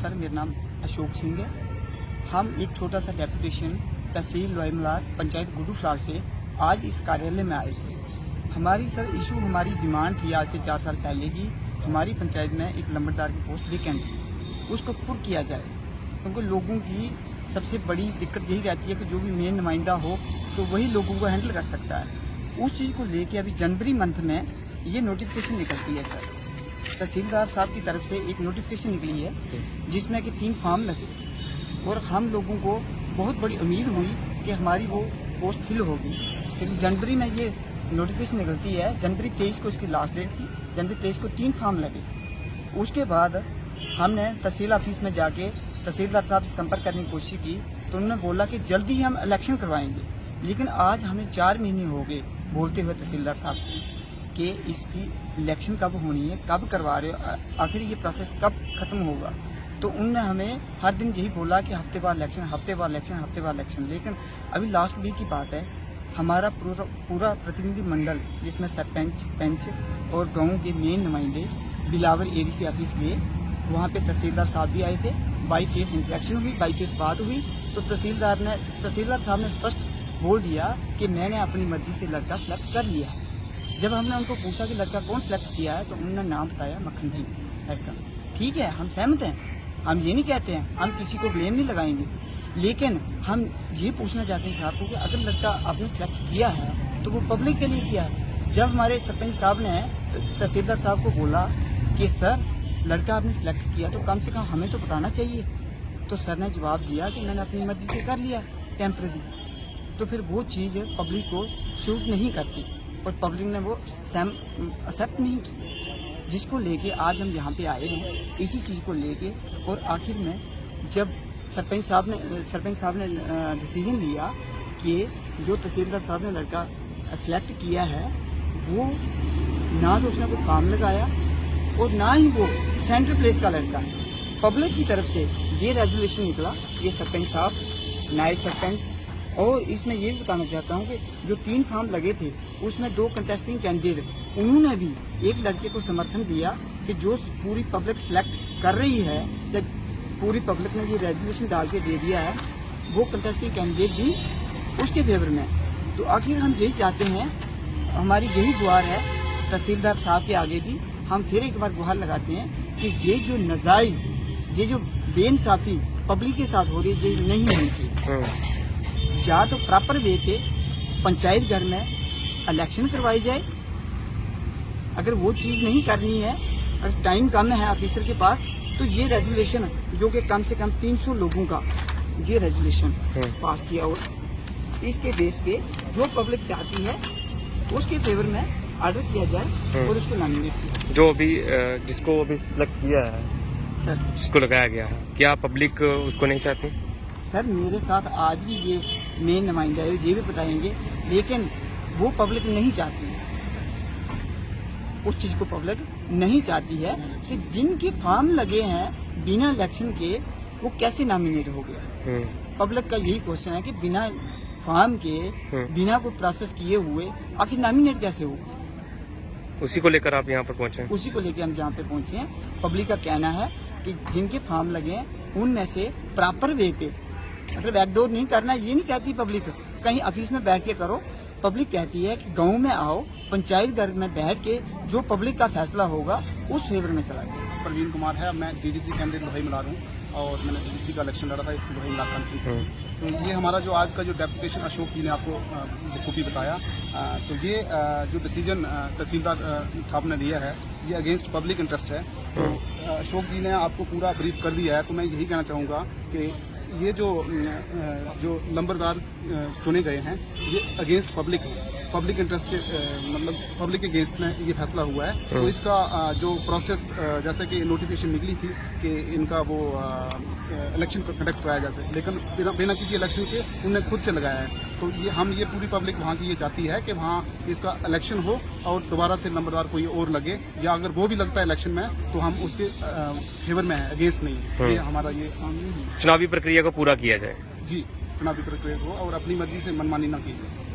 Sir, मेरा नाम अशोक सिंह है। हम एक छोटा सा डेपुटेशन तहसील लोईमलार पंचायत गुडूफलार से आज इस कार्यालय में आए थे। हमारी सर इशू, हमारी डिमांड थी आज से 4 साल पहले की हमारी पंचायत में एक लंबरदार की पोस्ट वेकेंट थी, उसको पुर किया जाए। क्योंकि लोगों की सबसे बड़ी दिक्कत यही रहती है कि जो भी मेन नुमाइंदा हो तो वही लोगों को हैंडल कर सकता है। उस चीज़ को लेके अभी जनवरी मंथ में ये नोटिफिकेशन निकलती है सर, तहसीलदार साहब की तरफ से एक नोटिफिकेशन निकली है जिसमें कि 3 फॉर्म लगे और हम लोगों को बहुत बड़ी उम्मीद हुई कि हमारी वो पोस्ट फिल होगी। लेकिन जनवरी में ये नोटिफिकेशन निकलती है, जनवरी 23 को इसकी लास्ट डेट थी, जनवरी 23 को 3 फॉर्म लगे। उसके बाद हमने तहसील ऑफिस में जाके तहसीलदार साहब से संपर्क करने की कोशिश की तो उन्होंने बोला कि जल्दी ही हम इलेक्शन करवाएंगे। लेकिन आज हमें 4 महीने हो गए बोलते हुए तहसीलदार साहब को कि इसकी इलेक्शन कब होनी है, कब करवा रहे हो, आखिर ये प्रोसेस कब खत्म होगा। तो उनने हमें हर दिन यही बोला कि हफ्ते बाद इलेक्शन, हफ्ते बाद इलेक्शन, हफ्ते बाद इलेक्शन। लेकिन अभी लास्ट वीक की बात है, हमारा पूरा प्रतिनिधि मंडल जिसमें सरपंच, पंच और गाँव के मेन नुमाइंदे बिलावर एडीसी ऑफिस गए। वहाँ पे तहसीलदार साहब भी आए थे, बाई फेस इंटरेक्शन हुई, बाई फेस बात हुई। तो तहसीलदार साहब ने स्पष्ट बोल दिया कि मैंने अपनी मर्जी से लड़का सेलेक्ट कर लिया है। जब हमने उनको पूछा कि लड़का कौन सेलेक्ट किया है तो उन्होंने नाम बताया मक्खन जी लड़का। ठीक है, हम सहमत हैं, हम ये नहीं कहते हैं, हम किसी को ब्लेम नहीं लगाएंगे। लेकिन हम ये पूछना चाहते हैं साहब को कि अगर लड़का आपने सेलेक्ट किया है तो वो पब्लिक के लिए किया है। जब हमारे सरपंच साहब ने तहसीलदार साहब को बोला कि सर लड़का आपने सेलेक्ट किया तो कम से कम हमें तो बताना चाहिए, तो सर ने जवाब दिया कि मैंने अपनी मर्जी से कर लिया टेम्परेरी। तो फिर वो चीज़ पब्लिक को सूट नहीं करती और पब्लिक ने वो एक्सेप्ट नहीं की, जिसको लेके आज हम यहाँ पे आए हैं इसी चीज़ को लेके। और आखिर में जब सरपंच साहब ने डिसीजन लिया कि जो तहसीलदार साहब ने लड़का सेलेक्ट किया है वो ना तो उसने कोई फॉर्म लगाया और ना ही वो सेंट्रल प्लेस का लड़का है। पब्लिक की तरफ से ये रेजोल्यूशन निकला, ये सरपंच साहब, नायब सरपंच। और इसमें ये भी बताना चाहता हूँ कि जो 3 फॉर्म लगे थे उसमें 2 कंटेस्टिंग कैंडिडेट उन्होंने भी एक लड़के को समर्थन दिया कि जो पूरी पब्लिक सेलेक्ट कर रही है या पूरी पब्लिक ने ये रेजोल्यूशन डाल के दे दिया है वो कंटेस्टिंग कैंडिडेट भी उसके फेवर में। तो आखिर हम यही चाहते हैं, हमारी यही गुहार है तहसीलदार साहब के आगे भी, हम फिर एक बार गुहार लगाते हैं कि ये जो नजायज, ये जो बेइंसाफी पब्लिक के साथ हो रही है ये नहीं होनी चाहिए। या तो प्रॉपर वे पे पंचायत घर में इलेक्शन करवाई जाए। अगर वो चीज़ नहीं करनी है, अगर टाइम कम है ऑफिसर के पास, तो ये रेजोल्यूशन जो कि कम से कम 300 लोगों का ये रेजोल्यूशन पास किया हो, इसके बेस पे जो पब्लिक चाहती है उसके फेवर में ऑर्डर किया जाए और उसको नॉमिनेट किया। जो अभी जिसको अभी सिलेक्ट किया है सर, जिसको लगाया गया है, क्या पब्लिक उसको नहीं चाहती? सर मेरे साथ आज भी ये मेन नुमाइंदा है, ये भी बताएंगे, लेकिन वो पब्लिक नहीं चाहती है, उस चीज़ को पब्लिक नहीं चाहती है कि जिनके फॉर्म लगे हैं बिना इलेक्शन के वो कैसे नॉमिनेट हो गया। पब्लिक का यही क्वेश्चन है कि बिना फॉर्म के, बिना कोई प्रोसेस किए हुए आखिर नॉमिनेट कैसे हो। उसी को लेकर आप यहाँ पर पहुँचे? उसी को लेकर हम यहाँ पे पहुँचे हैं। पब्लिक का कहना है कि जिनके फॉर्म लगे हैं उनमें से प्रॉपर वे पे, अगर बैकडोर नहीं करना, ये नहीं कहती पब्लिक कहीं ऑफिस में बैठ के करो। पब्लिक कहती है कि गांव में आओ, पंचायत घर में बैठ के जो पब्लिक का फैसला होगा उस फेवर में चला गया। प्रवीण कुमार है, मैं डीडीसी कैंडिडेट लोईमलार हूँ और मैंने डीडीसी का इलेक्शन लड़ा था इस लोईमलार कॉन्फ्रेंस से। तो ये हमारा जो आज का जो डेपुटेशन अशोक जी ने आपको बखूबी बताया, तो ये जो डिसीजन तहसीलदार साहब ने लिया है ये अगेंस्ट पब्लिक इंटरेस्ट है। तो अशोक जी ने आपको पूरा ब्रीफ कर दिया है। तो मैं यही कहना चाहूँगा कि ये जो लंबरदार चुने गए हैं ये अगेंस्ट पब्लिक है, पब्लिक इंटरेस्ट के मतलब पब्लिक के अगेंस्ट में ये फैसला हुआ है। तो इसका जो प्रोसेस जैसे कि नोटिफिकेशन निकली थी कि इनका वो इलेक्शन कंडक्ट कराया जाए, लेकिन बिना किसी इलेक्शन के उन्होंने खुद से लगाया है। तो ये पूरी पब्लिक वहाँ की ये चाहती है कि वहाँ इसका इलेक्शन हो और दोबारा से नंबरदार कोई और लगे, या अगर वो भी लगता है इलेक्शन में तो हम उसके फेवर में है, अगेंस्ट नहीं। ये हमारा ये चुनावी प्रक्रिया को पूरा किया जाए। जी, चुनावी प्रक्रिया को और अपनी मर्जी से मनमानी ना की जाए।